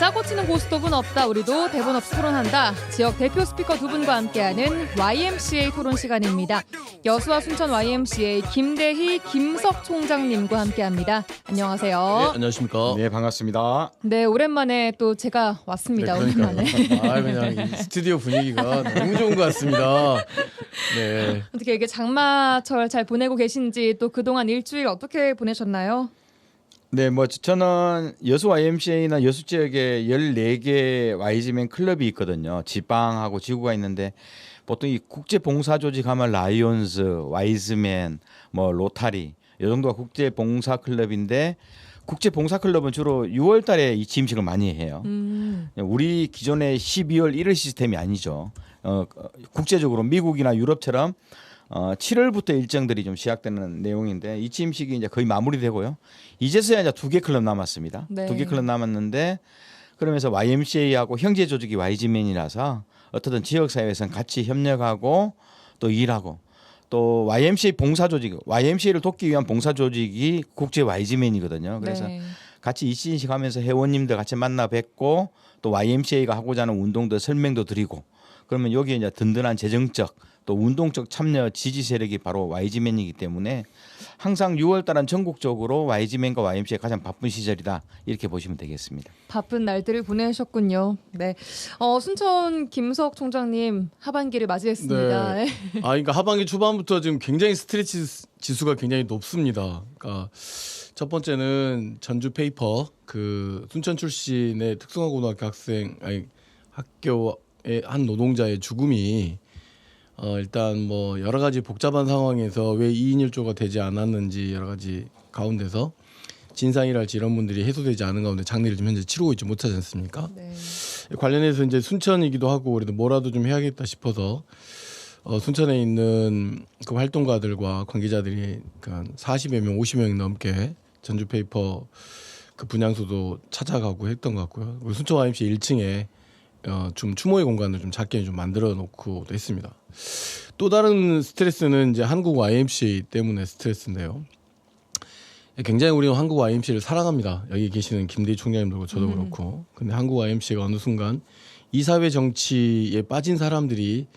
짜고 치는 고스톱은 없다. 우리도 대본 없이 토론한다. 지역 대표 스피커 두 분과 함께하는 YMCA 토론 시간입니다. 여수와 순천 YMCA 김대희, 김석 총장님과 함께합니다. 안녕하세요. 네, 안녕하십니까. 네, 반갑습니다. 네, 오랜만에 또 제가 왔습니다. 오랜만에. 그냥 이 스튜디오 분위기가 너무 좋은 것 같습니다. 네. 어떻게 이게 장마철 잘 보내고 계신지 또 그동안 일주일 어떻게 보내셨나요? 네, 저는 여수 YMCA나 여수 지역에 14개 YG맨 클럽이 있거든요. 지방하고 지구가 있는데 보통 이 국제 봉사 조직 하면 라이온스, 와이즈맨, 로타리 이 정도가 국제 봉사 클럽인데 국제 봉사 클럽은 주로 6월 달에 이 취임식을 많이 해요. 우리 기존의 12월 1일 시스템이 아니죠. 국제적으로 미국이나 유럽처럼 7월부터 일정들이 좀 시작되는 내용인데 이 취임식이 이제 거의 마무리되고요. 이제서야 이제 2개 클럽 남았습니다. 네. 2개 클럽 남았는데 그러면서 YMCA하고 형제 조직이 YG맨이라서 어떻든 지역 사회에서는 같이 협력하고 또 일하고 또 YMCA 봉사 조직, YMCA를 돕기 위한 봉사 조직이 국제 YG맨이거든요. 그래서 네. 같이 이 취임식 하면서 회원님들 같이 만나 뵙고 또 YMCA가 하고자 하는 운동도 설명도 드리고 그러면 여기에 이제 든든한 재정적 또 운동적 참여 지지 세력이 바로 YG맨이기 때문에 항상 6월 달은 전국적으로 YG맨과 YMCA 가장 바쁜 시절이다 이렇게 보시면 되겠습니다. 바쁜 날들을 보내셨군요. 네, 순천 김석 총장님 하반기를 맞이했습니다. 네. 그러니까 하반기 초반부터 지금 굉장히 스트레치 지수가 굉장히 높습니다. 그러니까 첫 번째는 전주 페이퍼 그 순천 출신의 특성화고등학교 학교의 한 노동자의 죽음이 일단 여러 가지 복잡한 상황에서 왜 2인 1조가 되지 않았는지 여러 가지 가운데서 진상이랄지 이런 분들이 해소되지 않은 가운데 장례를 좀 현재 치르고 있지 못하지 않습니까? 네. 관련해서 이제 순천이기도 하고 그래도 뭐라도 좀 해야겠다 싶어서 순천에 있는 그 활동가들과 관계자들이 한 40여 명, 50명 넘게 전주페이퍼 그 분향소도 찾아가고 했던 것 같고요. 그리고 순천 YMCA 1층에 좀 추모의 공간을 좀 작게 좀 만들어 놓고 했습니다. 또 다른 스트레스는 이제 한국 YMCA 때문에 스트레스인데요. 굉장히 우리는 한국 YMCA를 사랑합니다. 여기 계시는 김대희 총장님도 저도 그렇고. 근데 한국 YMCA가 어느 순간 이 사회 정치에 빠진 사람들이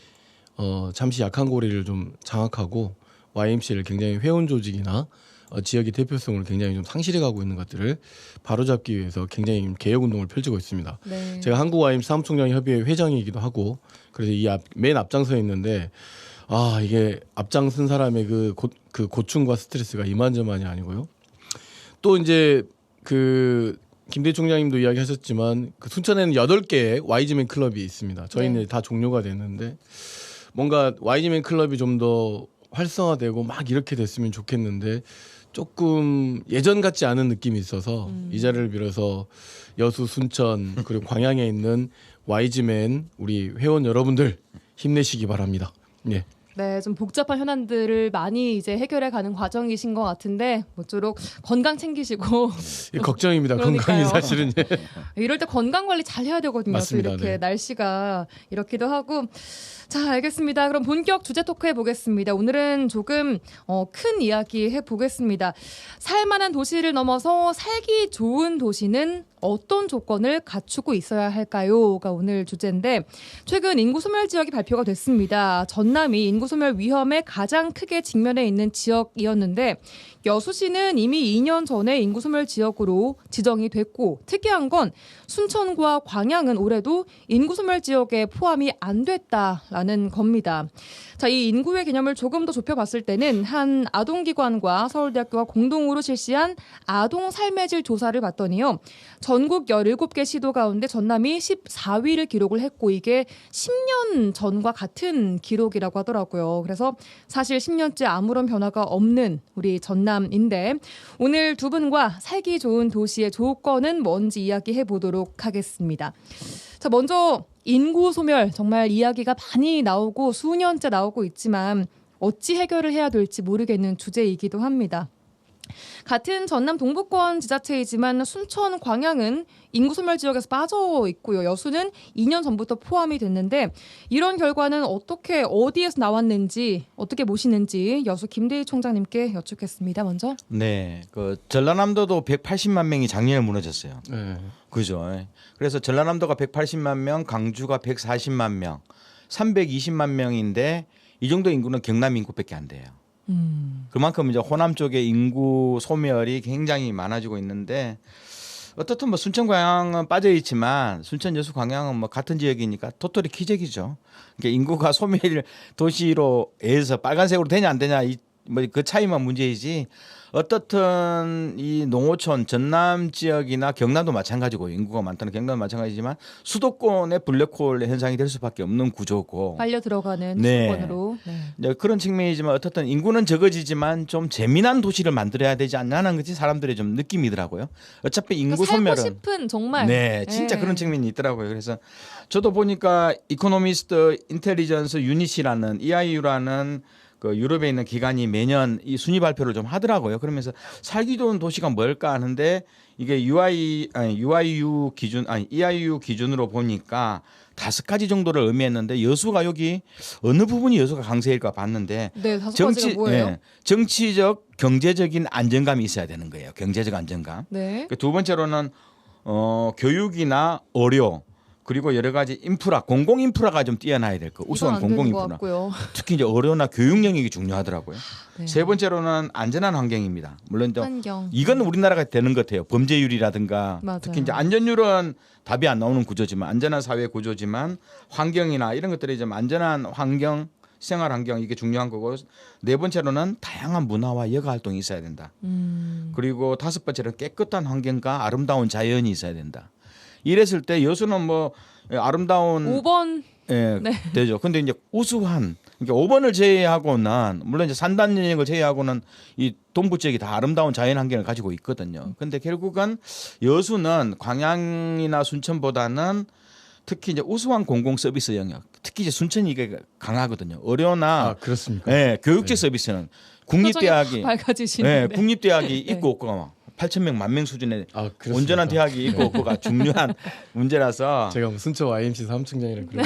잠시 약한 고리를 좀 장악하고 YMCA를 굉장히 회원 조직이나 지역의 대표성을 굉장히 좀 상실해가고 있는 것들을 바로잡기 위해서 굉장히 개혁 운동을 펼치고 있습니다. 네. 제가 한국 YMCA 사무총장 협의회 회장이기도 하고 그래서 맨 앞장서에 있는데 이게 앞장선 사람의 그 고충과 스트레스가 이만저만이 아니고요. 또 이제 그 김대희 총장님도 이야기하셨지만 그 순천에는 8개의 YG맨 클럽이 있습니다. 저희는 네. 다 종료가 됐는데 뭔가 YG맨 클럽이 좀 더 활성화되고 막 이렇게 됐으면 좋겠는데 조금 예전 같지 않은 느낌이 있어서 이 자리를 빌어서 여수, 순천 그리고 광양에 있는 YG맨 우리 회원 여러분들 힘내시기 바랍니다. 예. 네, 좀 복잡한 현안들을 많이 이제 해결해가는 과정이신 것 같은데 모쪼록 건강 챙기시고 걱정입니다. 그러니까요. 건강이 사실은 이럴 때 건강 관리 잘 해야 되거든요. 맞습니다. 또 이렇게 네. 날씨가 이렇기도 하고. 자, 알겠습니다. 그럼 본격 주제 토크 해보겠습니다. 오늘은 조금 큰 이야기 해보겠습니다. 살만한 도시를 넘어서 살기 좋은 도시는 어떤 조건을 갖추고 있어야 할까요?가 오늘 주제인데 최근 인구 소멸 지역이 발표가 됐습니다. 전남이 인구 소멸 위험에 가장 크게 직면해 있는 지역이었는데 여수시는 이미 2년 전에 인구 소멸 지역으로 지정이 됐고 특이한 건 순천과 광양은 올해도 인구 소멸 지역에 포함이 안 됐다라는 겁니다. 자, 이 인구의 개념을 조금 더 좁혀봤을 때는 한 아동기관과 서울대학교가 공동으로 실시한 아동 삶의 질 조사를 봤더니요. 전국 17개 시도 가운데 전남이 14위를 기록을 했고 이게 10년 전과 같은 기록이라고 하더라고요. 그래서 사실 10년째 아무런 변화가 없는 우리 전남인데 오늘 두 분과 살기 좋은 도시의 조건은 뭔지 이야기해 보도록 하겠습니다. 자, 먼저 인구 소멸 정말 이야기가 많이 나오고 수년째 나오고 있지만 어찌 해결을 해야 될지 모르겠는 주제이기도 합니다. 같은 전남 동부권 지자체이지만 순천, 광양은 인구 소멸 지역에서 빠져 있고요. 여수는 2년 전부터 포함이 됐는데 이런 결과는 어디에서 나왔는지 어떻게 보시는지 여수 김대희 총장님께 여쭙겠습니다. 먼저. 네, 그 전라남도도 180만 명이 작년에 무너졌어요. 네. 그죠. 그래서 전라남도가 180만 명, 강주가 140만 명, 320만 명인데 이 정도 인구는 경남 인구밖에 안 돼요. 그만큼 이제 호남 쪽에 인구 소멸이 굉장히 많아지고 있는데 어떻든 뭐 순천 광양은 빠져 있지만 순천 여수 광양은 뭐 같은 지역이니까 토토리 키재기죠. 그러니까 인구가 소멸 도시로 해서 빨간색으로 되냐 안 되냐 뭐 그 차이만 문제이지 어떻든 이 농어촌 전남 지역이나 경남도 마찬가지고 인구가 많다는 경남도 마찬가지지만 수도권의 블랙홀 현상이 될 수밖에 없는 구조고 빨려 들어가는 네. 수도권으로. 네. 네, 그런 측면이지만 어떻든 인구는 적어지지만 좀 재미난 도시를 만들어야 되지 않냐는 것이 사람들의 좀 느낌이더라고요. 어차피 인구 그러니까 살고 소멸은 싶은 정말. 네, 진짜 네. 그런 측면이 있더라고요. 그래서 저도 보니까 이코노미스트 인텔리전스 유닛이라는 EIU라는 그 유럽에 있는 기관이 매년 이 순위 발표를 좀 하더라고요. 그러면서 살기 좋은 도시가 뭘까 하는데 이게 EIU 기준으로 보니까 5가지 정도를 의미했는데 여수가 여기 어느 부분이 여수가 강세일까 봤는데 네, 5가지가 뭐예요? 예, 정치적 경제적인 안정감이 있어야 되는 거예요. 경제적 안정감. 네. 두 번째로는 교육이나 의료 그리고 여러 가지 인프라, 공공 인프라가 좀 뛰어나야 될 거. 우수한 공공 인프라. 특히 이제 의료나 교육 영역이 중요하더라고요. 네. 세 번째로는 안전한 환경입니다. 물론 환경. 이건 우리나라가 되는 것 같아요. 범죄율이라든가 맞아요. 특히 이제 안전율은 답이 안 나오는 구조지만 안전한 사회 구조지만 환경이나 이런 것들이 좀 안전한 환경, 생활 환경 이게 중요한 거고 네 번째로는 다양한 문화와 여가 활동이 있어야 된다. 그리고 다섯 번째로는 깨끗한 환경과 아름다운 자연이 있어야 된다. 이랬을 때 여수는 뭐 아름다운 5번. 예, 네. 되죠. 근데 이제 우수한 그러니까 5번을 제외하고는 물론 이제 산단 영역을 제외하고는 이 동부 지역이 다 아름다운 자연 환경을 가지고 있거든요. 근데 결국은 여수는 광양이나 순천보다는 특히 이제 우수한 공공 서비스 영역, 특히 이제 순천이 이게 강하거든요. 의료나 그렇습니까? 예, 교육적 네. 서비스는 국립대학이 밝아지시는. 예, 국립대학이 네. 있고 없고가 8,000명, 10,000명 수준의 그렇습니까? 온전한 대학이 있고 없고가 중요한 문제라서 제가 뭐 순천 YMC 사무총장이라 그래요.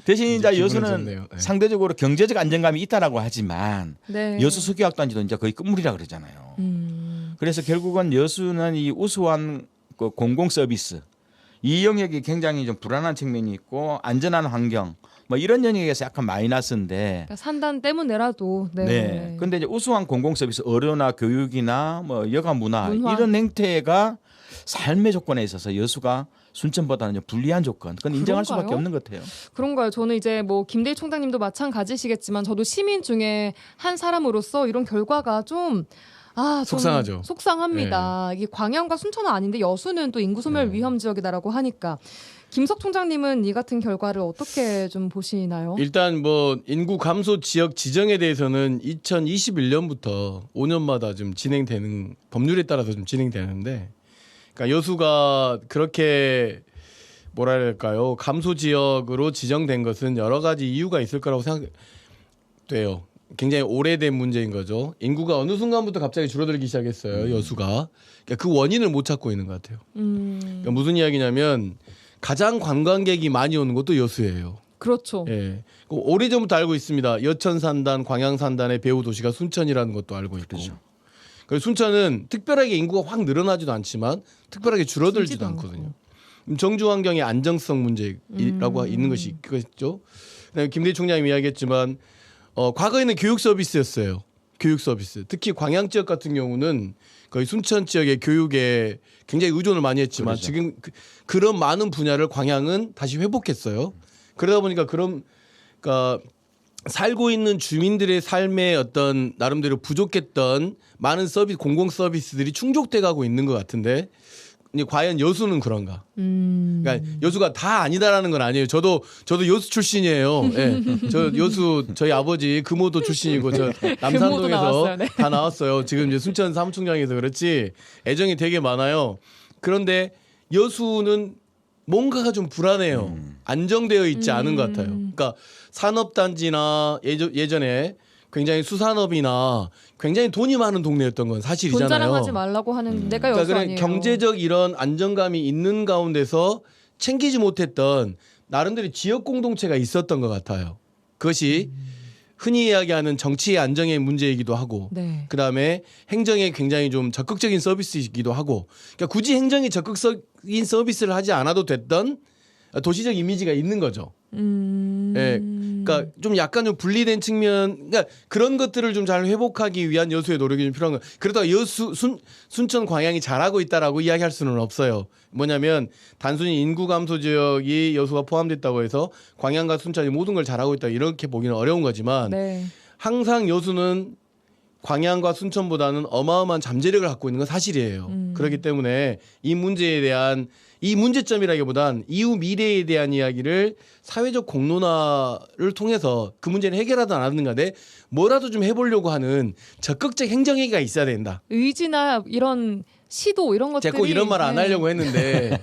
대신 이제 기분은 여수는 좋네요. 네. 상대적으로 경제적 안정감이 있다라고 하지만 네. 여수 수교학단지도 이제 거의 끝물이라 그러잖아요. 그래서 결국은 여수는 이 우수한 그 공공 서비스 이 영역이 굉장히 좀 불안한 측면이 있고 안전한 환경 뭐 이런 영역에서 약간 마이너스인데 그러니까 산단 때문에라도. 네. 네. 근데 이제 우수한 공공 서비스 의료나 교육이나 뭐 여가 문화 문화. 이런 행태가 삶의 조건에 있어서 여수가 순천보다는 불리한 조건. 그건 인정할 그런가요? 수밖에 없는 것 같아요. 그런가요? 저는 이제 뭐 김대희 총장님도 마찬가지시겠지만 저도 시민 중에 한 사람으로서 이런 결과가 좀 속상하죠. 속상합니다. 이게 광양과 순천은 아닌데 여수는 또 인구 소멸 위험 지역이다라고 하니까 김석 총장님은 이 같은 결과를 어떻게 좀 보시나요? 일단 뭐 인구 감소 지역 지정에 대해서는 2021년부터 5년마다 좀 진행되는 법률에 따라서 좀 진행되는데, 그러니까 여수가 그렇게 뭐랄까요 감소 지역으로 지정된 것은 여러 가지 이유가 있을 거라고 생각돼요. 굉장히 오래된 문제인 거죠. 인구가 어느 순간부터 갑자기 줄어들기 시작했어요. 여수가. 그러니까 그 원인을 못 찾고 있는 것 같아요. 그러니까 무슨 이야기냐면 가장 관광객이 많이 오는 것도 여수예요. 그렇죠. 예. 오래전부터 알고 있습니다. 여천산단, 광양산단의 배후 도시가 순천이라는 것도 알고 있고. 그렇죠. 그래서 순천은 특별하게 인구가 확 늘어나지도 않지만 특별하게 줄어들지도 줄지도 않거든요. 정주 환경의 안정성 문제라고 있는 것이 있겠죠. 그다음에 김대희 총장님이 이야기했지만 과거에는 교육 서비스였어요. 교육 서비스. 특히 광양 지역 같은 경우는 거의 순천 지역의 교육에 굉장히 의존을 많이 했지만 그렇죠. 지금 그런 많은 분야를 광양은 다시 회복했어요. 그러다 보니까 그러니까 살고 있는 주민들의 삶의 어떤 나름대로 부족했던 많은 공공 서비스들이 충족돼 가고 있는 것 같은데 이제 과연 여수는 그런가? 그러니까 여수가 다 아니다라는 건 아니에요. 저도 여수 출신이에요. 예. 저 여수 저희 아버지 금오도 출신이고 저 남산동에서 나왔어요, 네. 다 나왔어요. 지금 이제 순천 사무총장에서 그렇지 애정이 되게 많아요. 그런데 여수는 뭔가가 좀 불안해요. 안정되어 있지 않은 것 같아요. 그러니까 산업단지나 예전에 굉장히 수산업이나 굉장히 돈이 많은 동네였던 건 돈 사실이잖아요. 자랑하지 말라고 하는 데가 여수 그러니까 아니에요. 경제적 이런 안정감이 있는 가운데서 챙기지 못했던 나름대로 지역 공동체가 있었던 것 같아요. 그것이 흔히 이야기하는 정치의 안정의 문제이기도 하고 네. 그다음에 행정에 굉장히 좀 적극적인 서비스이기도 하고 그러니까 굳이 행정이 적극적인 서비스를 하지 않아도 됐던 도시적 이미지가 있는 거죠. 예, 그러니까 좀 약간 좀 분리된 측면, 그러니까 그런 것들을 좀 잘 회복하기 위한 여수의 노력이 좀 필요한 거. 그러다가 여수 순천 광양이 잘하고 있다라고 이야기할 수는 없어요. 뭐냐면 단순히 인구 감소 지역이 여수가 포함됐다고 해서 광양과 순천이 모든 걸 잘하고 있다 이렇게 보기는 어려운 거지만 네. 항상 여수는 광양과 순천보다는 어마어마한 잠재력을 갖고 있는 건 사실이에요. 그렇기 때문에 이 문제에 대한 이 문제점이라기보단 이후 미래에 대한 이야기를 사회적 공론화를 통해서 그 문제는 해결하든 안 하든 간에 뭐라도 좀 해보려고 하는 적극적 행정행위가 있어야 된다. 의지나 이런 시도 이런 것들이 제가 꼭 이런 말 안 네. 하려고 했는데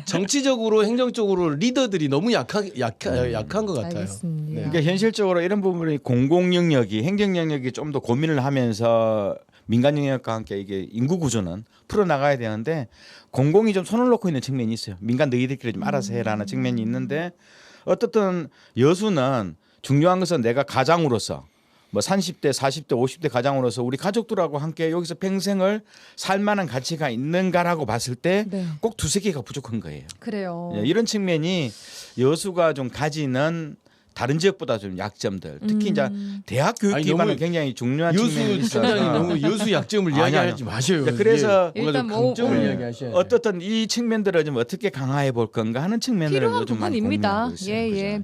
정치적으로 행정적으로 리더들이 너무 약한 것 같아요. 알겠습니다. 네. 그러니까 현실적으로 이런 부분이 공공 영역이 행정 영역이 좀 더 고민을 하면서 민간 영역과 함께 이게 인구 구조는 풀어 나가야 되는데 공공이 좀 손을 놓고 있는 측면이 있어요. 민간 너희들끼리 좀 알아서 해라는 측면이 있는데 어떻든 여수는 중요한 것은 내가 가장으로서 뭐 30대, 40대, 50대 가장으로서 우리 가족들하고 함께 여기서 평생을 살 만한 가치가 있는가라고 봤을 때 꼭 네. 두세 개가 부족한 거예요. 그래요. 예, 이런 측면이 여수가 좀 가지는 다른 지역보다 좀 약점들 특히 이제 대학 교육 아니, 기반은 너무 굉장히 중요한 측면이 여수 있어서 총장이 너무 여수 약점을 아니, 이야기하지 마셔요. 네, 그래서 이게 뭔가 좀 일단 뭐, 강점을 네. 이야기하셔야 돼요. 어떻든 이 측면들을 좀 어떻게 강화해 볼 건가 하는 측면을 필요한 요즘 많이 부분입니다. 고민하고 있어요. 예, 그죠? 예.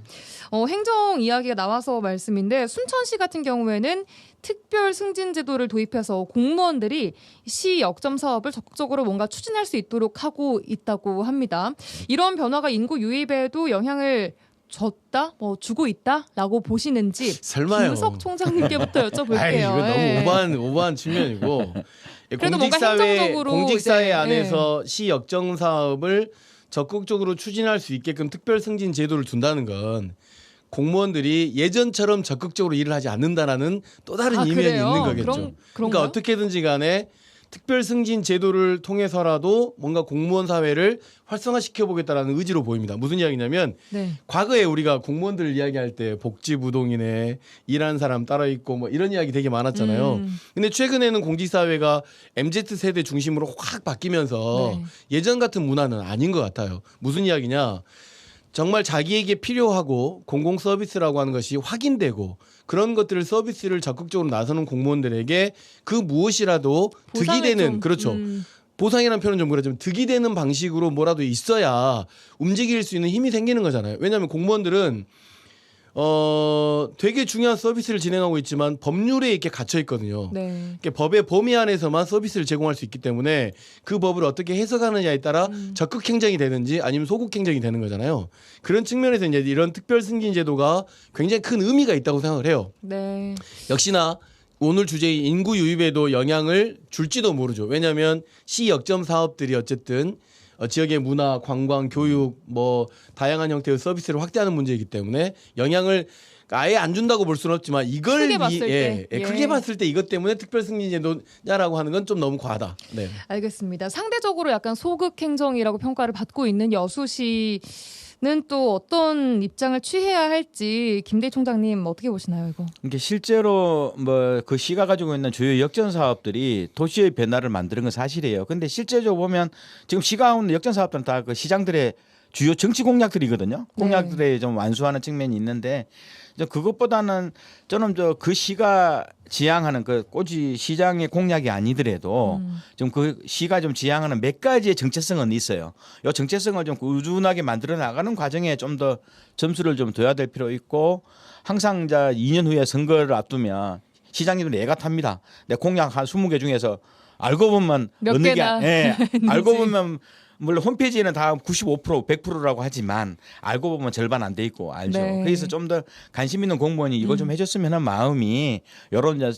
행정 이야기가 나와서 말씀인데 순천시 같은 경우에는 특별 승진 제도를 도입해서 공무원들이 시 역점 사업을 적극적으로 뭔가 추진할 수 있도록 하고 있다고 합니다. 이런 변화가 인구 유입에도 영향을 줬다, 주고 있다라고 보시는지 설마요. 김석 총장님께부터 여쭤볼게요. 아이, 이거 예. 너무 오버한 측면이고 그래도 뭔가 행정적으로 공직사회 이제, 안에서 시 역정 사업을 적극적으로 추진할 수 있게끔 특별 승진 제도를 둔다는 건 공무원들이 예전처럼 적극적으로 일을 하지 않는다라는 또 다른 이면이 그래요? 있는 거겠죠. 그런가요? 그러니까 어떻게든지 간에 특별 승진 제도를 통해서라도 뭔가 공무원 사회를 활성화시켜 보겠다라는 의지로 보입니다. 무슨 이야기냐면 네. 과거에 우리가 공무원들 이야기할 때 복지부동이네 일하는 사람 따로 있고 뭐 이런 이야기 되게 많았잖아요. 근데 최근에는 공직사회가 MZ 세대 중심으로 확 바뀌면서 네. 예전 같은 문화는 아닌 것 같아요. 무슨 이야기냐? 정말 자기에게 필요하고 공공 서비스라고 하는 것이 확인되고 그런 것들을 서비스를 적극적으로 나서는 공무원들에게 그 무엇이라도 득이 보상을 되는 좀, 그렇죠. 보상이라는 표현은 좀 그렇지만 득이 되는 방식으로 뭐라도 있어야 움직일 수 있는 힘이 생기는 거잖아요. 왜냐하면 공무원들은 되게 중요한 서비스를 진행하고 있지만 법률에 이렇게 갇혀 있거든요. 네. 그러니까 법의 범위 안에서만 서비스를 제공할 수 있기 때문에 그 법을 어떻게 해석하느냐에 따라 적극 행정이 되는지 아니면 소극 행정이 되는 거잖아요. 그런 측면에서 이제 이런 특별 승진 제도가 굉장히 큰 의미가 있다고 생각을 해요. 네. 역시나 오늘 주제인 인구 유입에도 영향을 줄지도 모르죠. 왜냐하면 시 역점 사업들이 어쨌든 지역의 문화, 관광, 교육 뭐 다양한 형태의 서비스를 확대하는 문제이기 때문에 영향을 아예 안 준다고 볼 수는 없지만 이걸 크게 봤을 때. 크게 봤을 때 이것 때문에 특별 승진제도냐라고 하는 건 좀 너무 과하다. 네. 알겠습니다. 상대적으로 약간 소극 행정이라고 평가를 받고 있는 여수시는 또 어떤 입장을 취해야 할지 김대희 총장님 어떻게 보시나요, 이거? 이게 실제로 뭐 그 시가 가지고 있는 주요 역전 사업들이 도시의 변화를 만드는 건 사실이에요. 근데 실제적으로 보면 지금 시가 하는 역전 사업들은 다 그 시장들의 주요 정치 공약들이거든요. 공약들에 좀 완수하는 측면이 있는데 그것보다는 저는 그 시가 지향하는 그 꼬지 시장의 공약이 아니더라도 좀 그 시가 좀 지향하는 몇 가지의 정체성은 있어요. 이 정체성을 좀 꾸준하게 만들어 나가는 과정에 좀 더 점수를 좀 둬야 될 필요 있고 항상 이제 2년 후에 선거를 앞두면 시장님들은 애가 탑니다. 내 공약 한 20개 중에서 알고 보면 몇 어느 게 개나 알고 보면 물론 홈페이지에는 다 95%, 100%라고 하지만 알고 보면 절반 안 돼 있고 알죠. 네. 그래서 좀 더 관심 있는 공무원이 이걸 좀 해줬으면 하는 마음이 여러 이제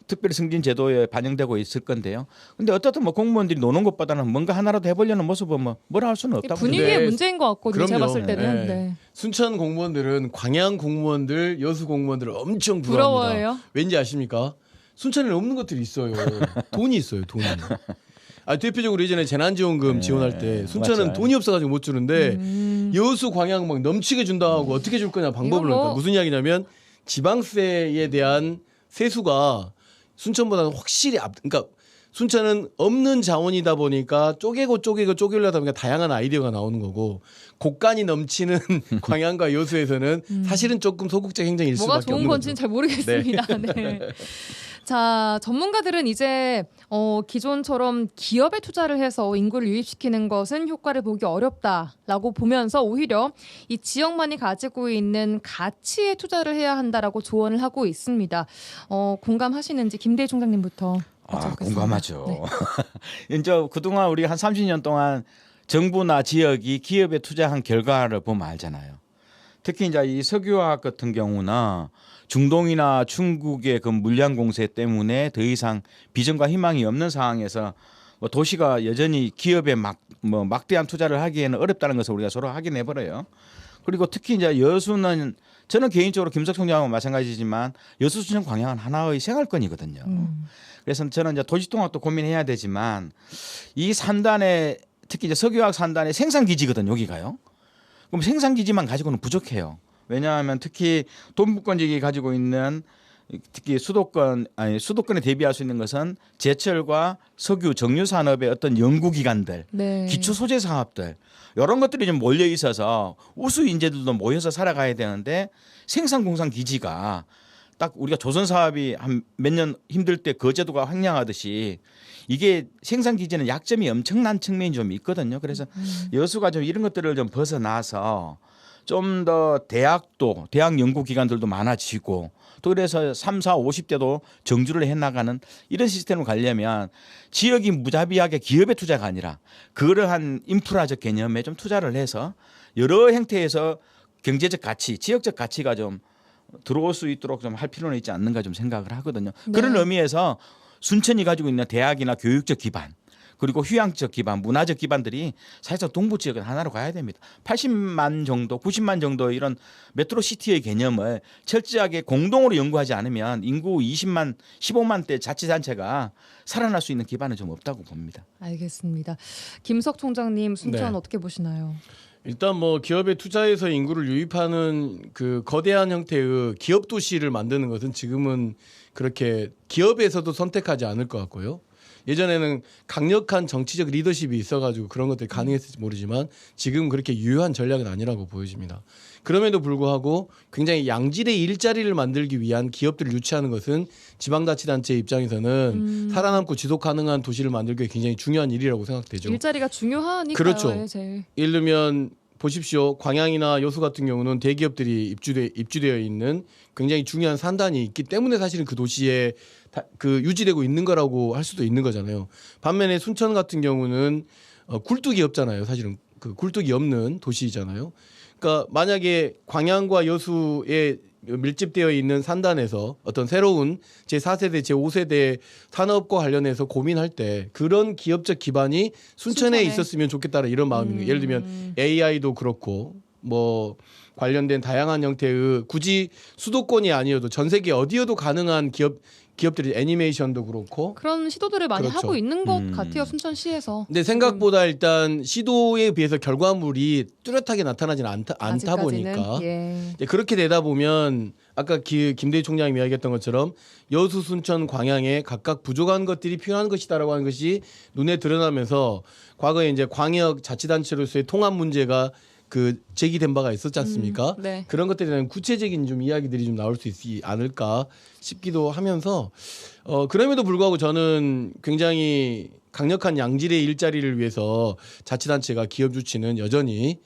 특별 승진 제도에 반영되고 있을 건데요. 근데 어떻든 뭐 공무원들이 노는 것보다는 뭔가 하나라도 해보려는 모습은 뭐 뭐라 할 수는 없다고 분위기의 근데 문제인 것 같거든요. 제가 그럼요. 봤을 때는. 네. 네. 순천 공무원들은 광양 공무원들, 여수 공무원들을 엄청 부러워합니다. 부러워해요? 왠지 아십니까? 순천에는 없는 것들이 있어요. 돈이 있어요. 돈이. 대표적으로 예전에 재난지원금 지원할 때 순천은 맞아요. 돈이 없어가지고 못 주는데 여수, 광양 막 넘치게 준다고 어떻게 줄 거냐 방법을 이거 뭐- 그러니까 무슨 이야기냐면 지방세에 대한 세수가 순천보다는 확실히 그러니까 순천은 없는 자원이다 보니까 쪼개려다 보니까 다양한 아이디어가 나오는 거고 곳간이 넘치는 광양과 여수에서는 사실은 조금 소극적 행정일 뭐가 수밖에 좋은 없는 건지는 거죠. 잘 모르겠습니다. 네. 자, 전문가들은 이제 기존처럼 기업에 투자를 해서 인구를 유입시키는 것은 효과를 보기 어렵다라고 보면서 오히려 이 지역만이 가지고 있는 가치에 투자를 해야 한다라고 조언을 하고 있습니다. 공감하시는지 김대희 총장님부터. 여쭤보겠습니다. 공감하죠. 네. 이제 그동안 우리 한 30년 동안 정부나 지역이 기업에 투자한 결과를 보면 알잖아요. 특히 이제 이 석유화학 같은 경우나 중동이나 중국의 그 물량 공세 때문에 더 이상 비전과 희망이 없는 상황에서 뭐 도시가 여전히 기업에 막대한 투자를 하기에는 어렵다는 것을 우리가 서로 확인해 버려요. 그리고 특히 이제 여수는 저는 개인적으로 김석 총장하고 마찬가지지만 여수, 순천, 광양은 하나의 생활권이거든요. 그래서 저는 이제 도시통합도 고민해야 되지만 이 산단에 특히 이제 석유화학 산단의 생산 기지거든 여기가요. 그럼 생산 기지만 가지고는 부족해요. 왜냐하면 특히 동부권 지역이 가지고 있는 특히 수도권에 대비할 수 있는 것은 제철과 석유 정유 산업의 어떤 연구기관들, 네. 기초 소재 사업들 이런 것들이 좀 몰려 있어서 우수 인재들도 모여서 살아가야 되는데 생산 공산 기지가 딱 우리가 조선 사업이 한 몇 년 힘들 때 거제도가 횡령하듯이 이게 생산 기지는 약점이 엄청난 측면이 좀 있거든요. 그래서 여수가 좀 이런 것들을 좀 벗어나서 좀 더 대학 연구기관들도 많아지고 또 그래서 3, 4, 50대도 정주를 해나가는 이런 시스템을 가려면 지역이 무자비하게 기업에 투자가 아니라 그러한 인프라적 개념에 좀 투자를 해서 여러 형태에서 경제적 가치, 지역적 가치가 좀 들어올 수 있도록 좀 할 필요는 있지 않는가 좀 생각을 하거든요. 네. 그런 의미에서 순천이 가지고 있는 대학이나 교육적 기반 그리고 휴양적 기반, 문화적 기반들이 사실상 동부 지역은 하나로 가야 됩니다. 80만 정도, 90만 정도 이런 메트로시티의 개념을 철저하게 공동으로 연구하지 않으면 인구 20만, 15만대 자치단체가 살아날 수 있는 기반은 좀 없다고 봅니다. 알겠습니다. 김석 총장님 순천 네. 어떻게 보시나요? 일단 뭐 기업에 투자해서 인구를 유입하는 그 거대한 형태의 기업 도시를 만드는 것은 지금은 그렇게 기업에서도 선택하지 않을 것 같고요. 예전에는 강력한 정치적 리더십이 있어가지고 그런 것들이 가능했을지 모르지만 지금 그렇게 유효한 전략은 아니라고 보여집니다. 그럼에도 불구하고 굉장히 양질의 일자리를 만들기 위한 기업들을 유치하는 것은 지방자치단체 입장에서는 살아남고 지속 가능한 도시를 만들기 위해 굉장히 중요한 일이라고 생각되죠. 일자리가 중요하니까요. 그렇죠. 예, 제일. 예를 들면 보십시오. 광양이나 여수 같은 경우는 대기업들이 입주되어 있는 굉장히 중요한 산단이 있기 때문에 사실은 그 도시에 그 유지되고 있는 거라고 할 수도 있는 거잖아요. 반면에 순천 같은 경우는 굴뚝이 없잖아요. 사실은 그 굴뚝이 없는 도시잖아요. 그러니까 만약에 광양과 여수에 밀집되어 있는 산단에서 어떤 새로운 제4세대, 제5세대 산업과 관련해서 고민할 때 그런 기업적 기반이 순천에 있었으면 좋겠다는 이런 마음인 거예요. 예를 들면 AI도 그렇고 뭐 관련된 다양한 형태의 굳이 수도권이 아니어도 전 세계 어디여도 가능한 기업들이 애니메이션도 그렇고 그런 시도들을 많이 그렇죠. 하고 있는 것 같아요. 순천시에서. 근데 생각보다 일단 시도에 비해서 결과물이 뚜렷하게 나타나지는 않다 아직까지는, 보니까 예. 이제 그렇게 되다 보면 아까 김대희 총장이 이야기했던 것처럼 여수, 순천, 광양에 각각 부족한 것들이 필요한 것이다라고 하는 것이 눈에 드러나면서 과거에 이제 광역 자치단체로서의 통합 문제가 그 제기된 바가 있었지 않습니까? 네. 그런 것들에 대한 구체적인 좀 이야기들이 좀 나올 수 있지 않을까 싶기도 하면서 그럼에도 불구하고 저는 굉장히 강력한 양질의 일자리를 위해서 자치단체가 기업 유치는 여전히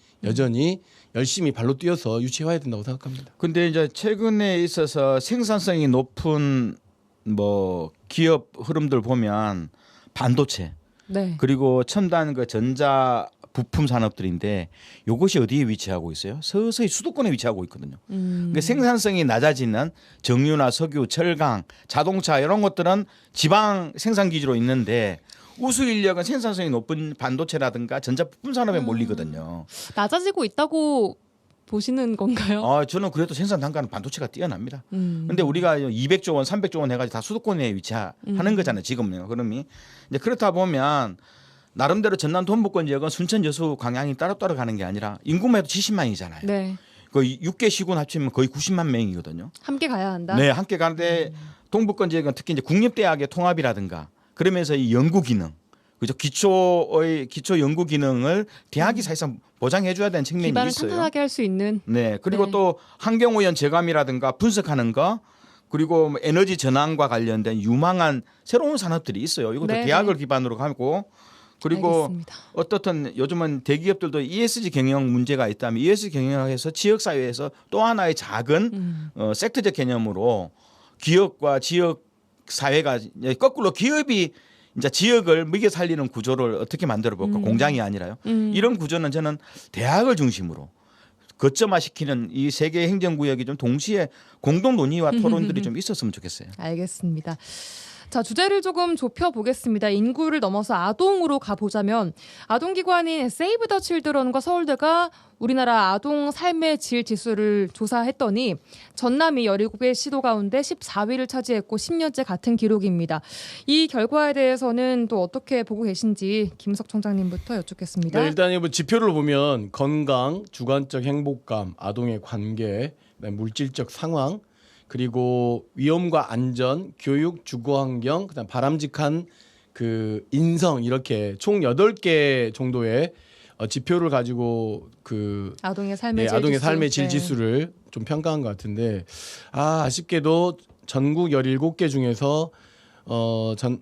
열심히 발로 뛰어서 유치해야 된다고 생각합니다. 근데 이제 최근에 있어서 생산성이 높은 뭐 기업 흐름들 보면 반도체 네. 그리고 첨단 그 전자 부품 산업들인데 이것이 어디에 위치하고 있어요? 서서히 수도권에 위치하고 있거든요. 그러니까 생산성이 낮아지는 정유나 석유, 철강, 자동차 이런 것들은 지방 생산 기지로 있는데 우수 인력은 생산성이 높은 반도체라든가 전자 부품 산업에 몰리거든요. 낮아지고 있다고 보시는 건가요? 저는 그래도 생산 단가는 반도체가 뛰어납니다. 근데 우리가 200조 원, 300조 원 해가지고 다 수도권에 위치하는 거잖아요. 지금요. 그러면 이제 그렇다 보면 나름대로 전남 동북권 지역은 순천, 여수, 광양이 따로따로 가는 게 아니라 인구만 해도 70만이잖아요. 네. 거의 6개 시군 합치면 거의 90만 명이거든요. 함께 가야 한다. 네, 함께 가는데 동북권 지역은 특히 이제 국립대학의 통합이라든가 그러면서 이 연구 기능, 그죠? 기초 연구 기능을 대학이 사실상 보장해 줘야 되는 측면이 기반을 있어요. 탄탄하게 할 수 있는. 네, 그리고 네. 또 환경오염 제감이라든가 분석하는 거, 그리고 뭐 에너지 전환과 관련된 유망한 새로운 산업들이 있어요. 이것도 네, 대학을 네. 기반으로 하고, 그리고 알겠습니다. 어떻든 요즘은 대기업들도 ESG 경영 문제가 있다면 ESG 경영에서 지역 사회에서 또 하나의 작은 섹터적 개념으로 기업과 지역 사회가 거꾸로 기업이 이제 지역을 먹여 살리는 구조를 어떻게 만들어 볼까? 공장이 아니라요. 이런 구조는 저는 대학을 중심으로 거점화시키는 이 세계 행정구역이 좀 동시에 공동 논의와 토론들이 좀 있었으면 좋겠어요. 알겠습니다. 자, 주제를 조금 좁혀 보겠습니다. 인구를 넘어서 아동으로 가보자면 아동기관인 세이브 더 칠드런과 서울대가 우리나라 아동 삶의 질 지수를 조사했더니 전남이 17개 시도 가운데 14위를 차지했고 10년째 같은 기록입니다. 이 결과에 대해서는 또 어떻게 보고 계신지 김석 총장님부터 여쭙겠습니다. 네, 일단 이 지표를 보면 건강, 주관적 행복감, 아동의 관계, 그다음에 물질적 상황, 그리고 위험과 안전, 교육, 주거 환경, 그다음 바람직한 그 인성 이렇게 총 8개 정도의 지표를 가지고 그 아동의 삶의 질 아동의 지수. 삶의 질 네. 지수를 좀 평가한 것 같은데 아쉽게도 전국 17개 중에서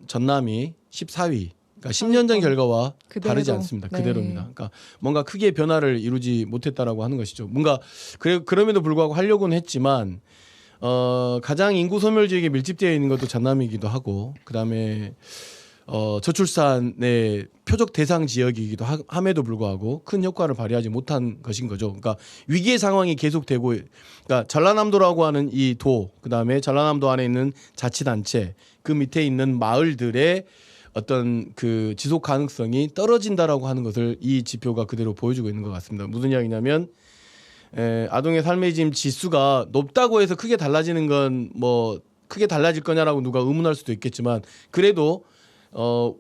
전남이 14위. 그러니까 10년 전 결과와 그대로. 다르지 않습니다. 네. 그대로입니다. 그러니까 뭔가 크게 변화를 이루지 못했다라고 하는 것이죠. 뭔가 그럼에도 불구하고 하려고는 했지만 가장 인구 소멸 지역에 밀집되어 있는 것도 전남이기도 하고 그다음에 저출산의 표적 대상 지역이기도 함에도 불구하고 큰 효과를 발휘하지 못한 것인 거죠. 그러니까 위기의 상황이 계속되고, 그러니까 전라남도라고 하는 이 도, 그다음에 전라남도 안에 있는 자치단체, 그 밑에 있는 마을들의 어떤 그 지속 가능성이 떨어진다라고 하는 것을 이 지표가 그대로 보여주고 있는 것 같습니다. 무슨 이야기냐면 아동의 삶의 짐 지수가 높다고 해서 크게 달라지는 건 뭐 크게 달라질 거냐라고 누가 의문할 수도 있겠지만 그래도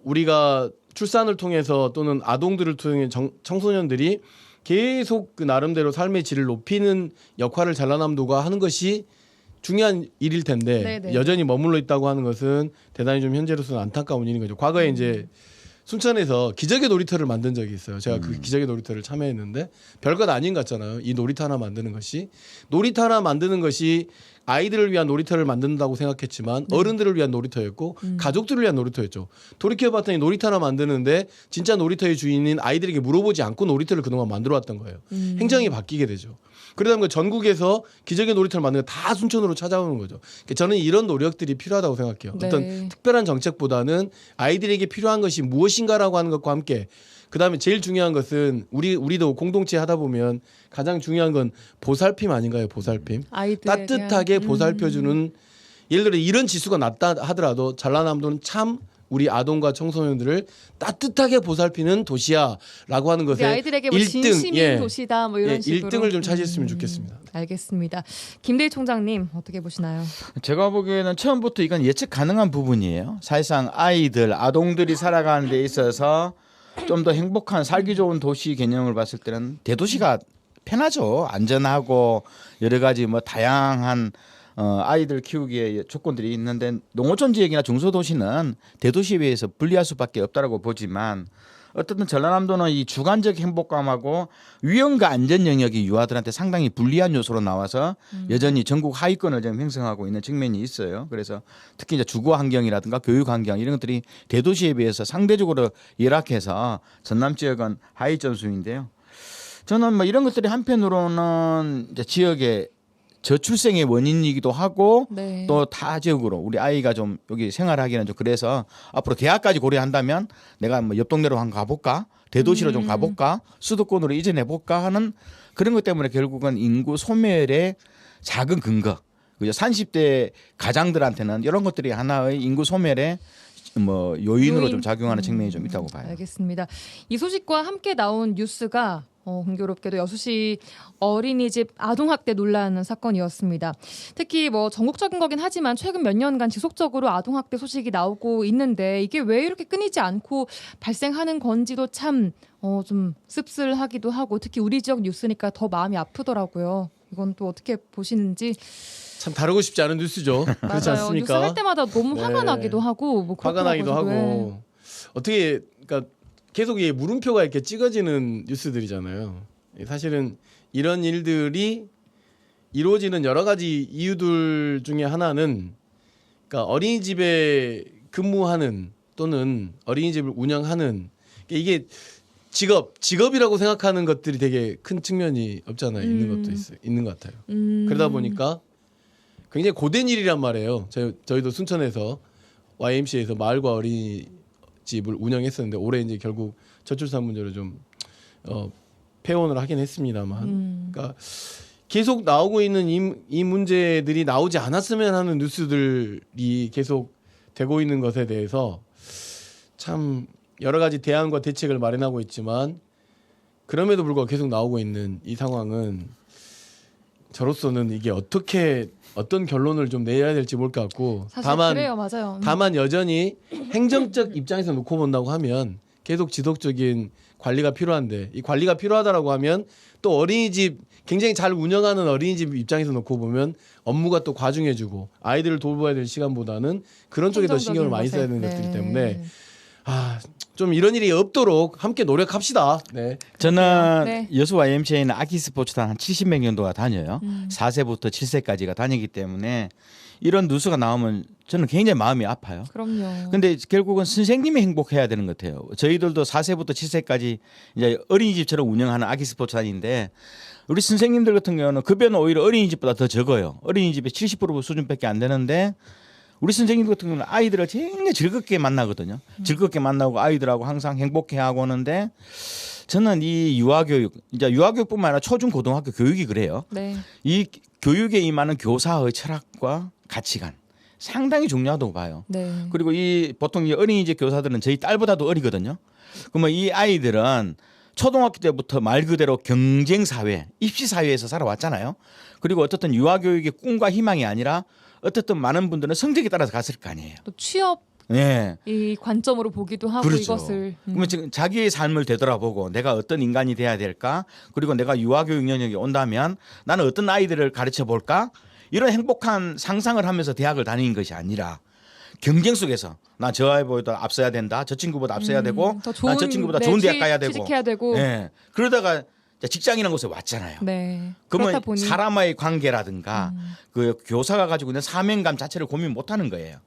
우리가 출산을 통해서 또는 아동들을 통해 청소년들이 계속 그 나름대로 삶의 질을 높이는 역할을 전라남도가 하는 것이 중요한 일일 텐데 네네. 여전히 머물러 있다고 하는 것은 대단히 좀 현재로서는 안타까운 일인 거죠. 과거에 이제 순천에서 기적의 놀이터를 만든 적이 있어요. 제가 그 기적의 놀이터를 참여했는데 별것 아닌 것 같잖아요. 이 놀이터 하나 만드는 것이 아이들을 위한 놀이터를 만든다고 생각했지만 어른들을 위한 놀이터였고 가족들을 위한 놀이터였죠. 돌이켜봤더니 놀이터 하나 만드는데 진짜 놀이터의 주인인 아이들에게 물어보지 않고 놀이터를 그동안 만들어왔던 거예요. 행정이 바뀌게 되죠. 그러다 보니까 전국에서 기적의 놀이터를 만드는 다 순천으로 찾아오는 거죠. 저는 이런 노력들이 필요하다고 생각해요. 네. 어떤 특별한 정책보다는 아이들에게 필요한 것이 무엇인가라고 하는 것과 함께 그다음에 제일 중요한 것은 우리도 공동체 하다 보면 가장 중요한 건 보살핌 아닌가요? 보살핌. 아이들에 따뜻하게 대한, 보살펴주는 예를 들어 이런 지수가 낮다 하더라도 전라남도는 참 우리 아동과 청소년들을 따뜻하게 보살피는 도시야라고 하는 우리 것에 아이들에게 뭐 1등, 진심인 도시다 뭐 이런 식으로 1등을 좀 차지했으면 좋겠습니다. 알겠습니다. 김대희 총장님 어떻게 보시나요? 제가 보기에는 처음부터 이건 예측 가능한 부분이에요. 사실상 아동들이 살아가는 데 있어서 좀 더 행복한 살기 좋은 도시 개념을 봤을 때는 대도시가 편하죠. 안전하고 여러 가지 뭐 다양한 아이들 키우기에 조건들이 있는데 농어촌 지역이나 중소도시는 대도시에 비해서 불리할 수밖에 없다라고 보지만 어쨌든 전라남도는 이 주관적 행복감하고 위험과 안전 영역이 유아들한테 상당히 불리한 요소로 나와서 여전히 전국 하위권을 좀 형성하고 있는 측면이 있어요. 그래서 특히 이제 주거 환경이라든가 교육 환경 이런 것들이 대도시에 비해서 상대적으로 열악해서 전남 지역은 하위 점수인데요. 저는 뭐 이런 것들이 한편으로는 이제 지역의 저출생의 원인이기도 하고 네. 또 타 지역으로 우리 아이가 좀 여기 생활하기는 좀 그래서 앞으로 대학까지 고려한다면 내가 뭐 옆 동네로 한번 가볼까, 대도시로 좀 가볼까, 수도권으로 이전해 볼까 하는 그런 것 때문에 결국은 인구 소멸의 작은 근거. 그죠? 30대 가장들한테는 이런 것들이 하나의 인구 소멸의 뭐 요인으로 요인? 좀 작용하는 측면이 좀 있다고 봐요. 알겠습니다. 이 소식과 함께 나온 뉴스가 공교롭게도 여수시 어린이집 아동학대 논란 사건이었습니다. 특히 뭐 전국적인 거긴 하지만 최근 몇 년간 지속적으로 아동학대 소식이 나오고 있는데 이게 왜 이렇게 끊이지 않고 발생하는 건지도 참 좀 씁쓸하기도 하고 특히 우리 지역 뉴스니까 더 마음이 아프더라고요. 이건 또 어떻게 보시는지. 참 다루고 싶지 않은 뉴스죠. 그렇지 맞아요. 뉴스 할 않습니까? 때마다 너무 네. 화가 나기도 하고 뭐 화가 나기도 그렇더라고요. 네. 하고 어떻게 그러니까 계속 이 물음표가 이렇게 찍어지는 뉴스들이잖아요. 사실은 이런 일들이 이루어지는 여러 가지 이유들 중에 하나는 그러니까 어린이집에 근무하는 또는 어린이집을 운영하는 이게 직업이라고 생각하는 것들이 되게 큰 측면이 없잖아요. 있는 것 같아요. 그러다 보니까 굉장히 고된 일이란 말이에요. 저희도 순천에서 YMCA에서 마을과 어린이집을 운영했었는데 올해 이제 결국 저출산 문제로 좀 폐원을 하긴 했습니다만, 그러니까 계속 나오고 있는 이 문제들이 나오지 않았으면 하는 뉴스들이 계속 되고 있는 것에 대해서 참 여러 가지 대안과 대책을 마련하고 있지만 그럼에도 불구하고 계속 나오고 있는 이 상황은 저로서는 이게 어떤 결론을 좀 내야 될지 모를 것 같고 사실 그래요, 맞아요. 다만 여전히 행정적 입장에서 놓고 본다고 하면 계속 지속적인 관리가 필요한데 이 관리가 필요하다라고 하면 또 어린이집 굉장히 잘 운영하는 어린이집 입장에서 놓고 보면 업무가 또 과중해지고 아이들을 돌봐야 될 시간보다는 그런 쪽에 더 신경을 많이 써야 되는 것들이기 때문에 좀 이런 일이 없도록 함께 노력합시다. 네. 저는 네. 여수 YMCA는 아기 스포츠단 한 70명 정도가 다녀요. 4세부터 7세까지가 다니기 때문에 이런 뉴스가 나오면 저는 굉장히 마음이 아파요. 그럼요. 근데 결국은 선생님이 행복해야 되는 것 같아요. 저희들도 4세부터 7세까지 이제 어린이집처럼 운영하는 아기 스포츠단인데 우리 선생님들 같은 경우는 급여는 오히려 어린이집보다 더 적어요. 어린이집의 70% 수준밖에 안 되는데 우리 선생님 같은 경우는 아이들을 굉장히 즐겁게 만나거든요. 즐겁게 만나고 아이들하고 항상 행복해하고 오는데 저는 이 유아교육, 이제 유아교육뿐만 아니라 초중 고등학교 교육이 그래요. 네. 이 교육에 임하는 교사의 철학과 가치관 상당히 중요하다고 봐요. 네. 그리고 이 보통 이 어린이집 교사들은 저희 딸보다도 어리거든요. 그러면 이 아이들은 초등학교 때부터 말 그대로 경쟁 사회, 입시 사회에서 살아왔잖아요. 그리고 어떻든 유아교육의 꿈과 희망이 아니라 어떻든 많은 분들은 성적에 따라서 갔을 거 아니에요. 또 취업 예. 이 관점으로 보기도 하고 그렇죠. 이것을 그러면 지금 자기의 삶을 되돌아보고 내가 어떤 인간이 돼야 될까? 그리고 내가 유아교육 영역에 온다면 나는 어떤 아이들을 가르쳐 볼까? 이런 행복한 상상을 하면서 대학을 다니는 것이 아니라 경쟁 속에서 나 저 아이보다 앞서야 된다. 저 친구보다 앞서야 되고 더 좋은, 난 저 친구보다 네, 좋은 대학 가야 되고. 취직해야 되고. 예. 그러다가 직장이라는 곳에 왔잖아요. 네. 그러면 그렇다 보니 사람과의 관계라든가 그 교사가 가지고 있는 사명감 자체를 고민 못하는 거예요.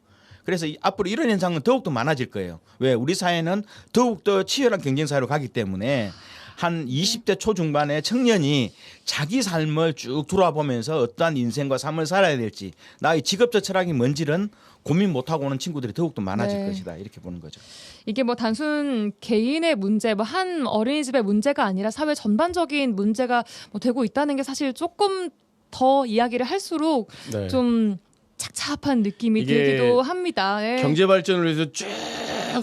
그래서 앞으로 이런 현상은 더욱더 많아질 거예요. 왜? 우리 사회는 더욱더 치열한 경쟁 사회로 가기 때문에 한 20대 초중반의 청년이 자기 삶을 쭉 돌아보면서 어떠한 인생과 삶을 살아야 될지 나의 직업적 철학이 뭔지는 고민 못하고 오는 친구들이 더욱더 많아질 네. 것이다. 이렇게 보는 거죠. 이게 뭐 단순 개인의 문제, 뭐 한 어린이집의 문제가 아니라 사회 전반적인 문제가 뭐 되고 있다는 게 사실 조금 더 이야기를 할수록 네. 좀 착잡한 느낌이 이게 들기도 합니다. 네. 경제 발전을 위해서 쭉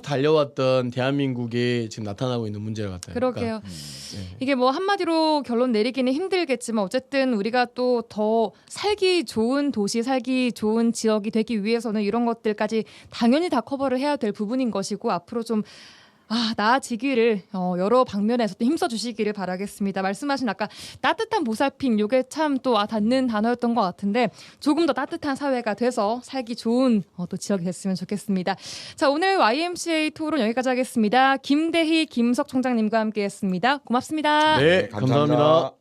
달려왔던 대한민국이 지금 나타나고 있는 문제 같아요. 그러게요. 네. 이게 뭐 한마디로 결론 내리기는 힘들겠지만 어쨌든 우리가 또 더 살기 좋은 도시, 살기 좋은 지역이 되기 위해서는 이런 것들까지 당연히 다 커버를 해야 될 부분인 것이고 앞으로 좀 나아지기를 여러 방면에서 또 힘써 주시기를 바라겠습니다. 말씀하신 아까 따뜻한 보살핌 요게 참 또 닿는 단어였던 것 같은데 조금 더 따뜻한 사회가 돼서 살기 좋은 또 지역이 됐으면 좋겠습니다. 자, 오늘 YMCA 토론 여기까지 하겠습니다. 김대희 김석 총장님과 함께했습니다. 고맙습니다. 네, 감사합니다.